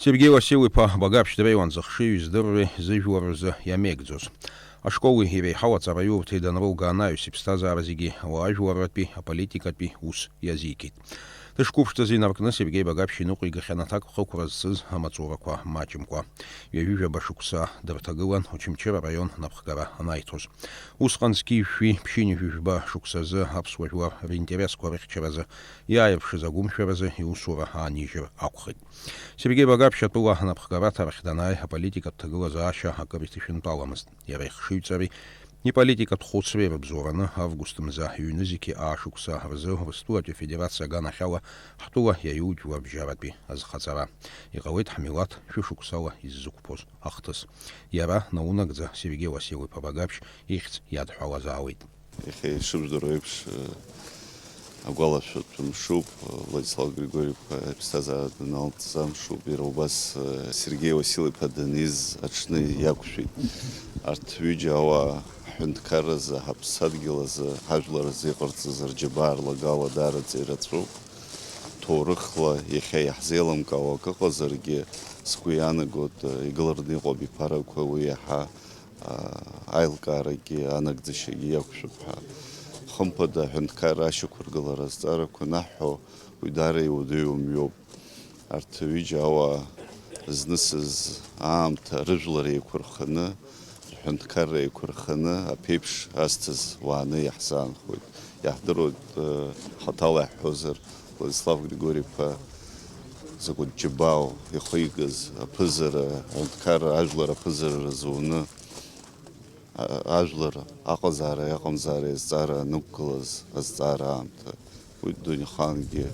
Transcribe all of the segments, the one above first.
Сергей Василий-иԥа Багаԥшь дреиуанӡа здырри зыжәлар рзы иамеигӡоз. Ашколи иреиҳау аҵараиурҭеи данрылга анаҩс иԥсҭазаара зегьы ауаажәларратәи, аполитикатәи ус иазикит. Дышқәыԥшӡаз инаркны Сергей Багаԥшь иныҟәигахьан аҭак хықәра зцыз амаҵурақәа маҷымкәа. Ҩажәижәаба шықәса дырҭагылан Очамчыра араион напхгара анаиҭоз. Усҟан зқьижәжәи ԥшьынҩажәижәба шықәсазы аԥсуа жәлар ринтересқәа рыхьчаразы иааирԥшыз агәымшәаразы иусура аанижьыр акәхеит. Сергей Багаԥшь атәыла анапхгараҭарахь данааи аполитикатә ҭагылазаашьа акыр иҭышәынтәаламызт. Иара ихшыҩҵареи иполитикатә хәыцреи рыбзоураны август мза ҩнызқьи аашықәса рзы Урыстәылатәи Афедерациа аганахьала ҳтәыла иаиу жәларбжьаратәи азхаҵара. Иҟалеит ҳмилаҭ шәышықәсала иззықәԥоз ахҭыс. Иара наунагӡа Сергей Василий-иԥа Багаԥшь ихьӡ иадҳәалазаауеит. Агәалашәатәы мшуп, Владислав Григорий-иԥа иԥсҭазаара даналҵыз амшуп, иара убас Сергей Василий-иԥа даниз аҽны иақәшәеит. Арҭ ҩыџьа ауаа ҳҳәынҭқарразы, ҳаԥсадгьыл азы, ҳажәлар рзы иҟарҵаз рџьабаа рлагала даараӡа ирацәоуп. Ҭоурыхла иахьа иаҳзеилымкаауа ак ыҟазаргьы сгәы иаанагоит игылараны иҟоуп иԥарақәа уи иаҳа аилкаарагьы анагӡашьагьы иақәшәуп ҳәа. Хымԥада аҳәынҭқарра ашьақәыргылара азҵаарақәа наҳҳәо уи даара иуадаҩу мҩоуп. Арҭ ҩыџьа ауаа знысыз аамҭа рыжәлар еиқәырханы, рҳәынҭқарра еиқәырханы аԥеиԥш азҭаз уааны иаҳзаанхоит. Иаҳдыруеит хаҭала иаҳҳәозар Владислав Григорий-иԥа закәытә џьабаау ихигаз аԥызара, аҳәынҭқарра ажәлар аԥызара рзуны ажәлар аҟазаара иаҟамзаара азҵаара анықәгылаз азҵаара аамҭа. Уи дунеихаангьы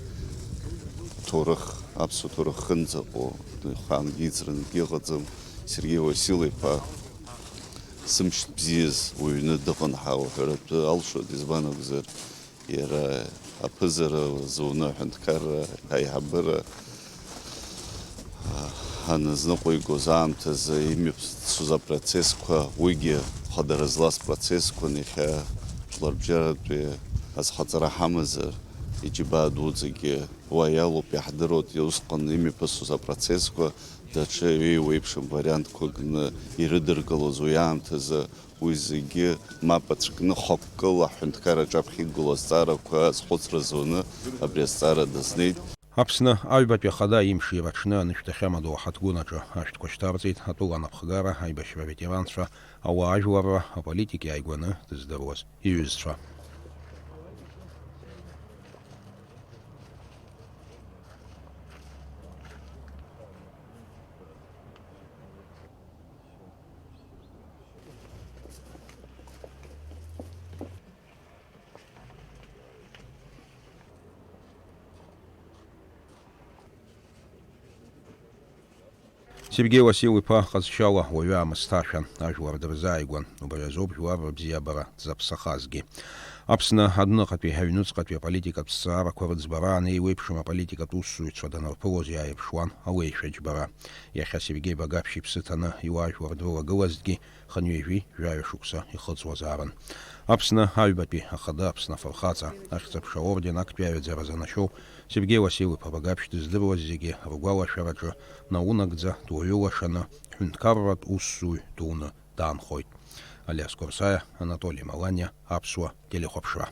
ҭоурых, аԥсуа ҭоурых хынӡаҟоу дунеихаангьы иӡрангьы ыҟаӡам. Сергей Василий-иԥа сымш бзиаз уҩны дыҟан ҳәа уҳәаратәы алшоит, избан акәзар иара аԥызара зуны аҳәынҭқарра аиҳабыра аназныҟәигоз аамҭазы имҩаԥсуаз апроцессқәа, уигьы хадара злаз процессқәан иахьа жәларбжьаратәи азхаҵара ҳамазар иџьабаа дуӡӡагьы уа иалоуп, иаҳдыруеит усҟан имҩаԥысуаз апроцессқәа даҽа еиуеиԥшым вариантқәакны ирыдыркылоз уи аамҭазы уи зегьы мап ацәкны хықәкыла аҳәынҭқарра аҿаԥхьа иқәгылоу азҵаарақәа азхәыцра зуны абри азҵаара дазнеит. Аԥсны аҩбатәи ахада имш ираҽны анышәҭахьы амадоуҳа ҭгәынаҿы ашәҭқәа шьҭарҵеит атәыла анапхгара, аибашьра ветеранцәа, ауаажәларра, аполитик иааигәаны дыздыруаз иҩызцәа. Сергей Василий-иԥа ҟазшьала уаҩы аамысҭашәан, ажәлар дырзааигәан, убри азоуп жәлар рыбзиабара дзаԥсахазгьы. Аԥсны адәныҟатәи аҩнуҵҟатәи аполитикатә зҵаарақәа рыӡбара анеиуеиԥшым аполитикатә усзуҩцәа данырԥылоз иааирԥшуан алеишәа џьбара. Иахьа Сергей Багаԥшь иԥсы ҭаны иуаажәлар дрылагылазҭгьы хынҩажәи жәаҩа шықәса ихыҵуазаарын. Аԥсны аҩбатәи ахада Аԥсны афырхаҵа ахьӡ-аԥша аорден актәи аҩаӡара занашьоу Сергей Василий-иԥа Багаԥшь дыздыруаз зегьы ргәалашәараҿы наунагӡа дуаҩылашаны ҳәынҭқарратә усзуҩ дуны даанхоит. Алиас Корсаиа, Анатолий Маланиа, Аԥсуа телехәаԥшра.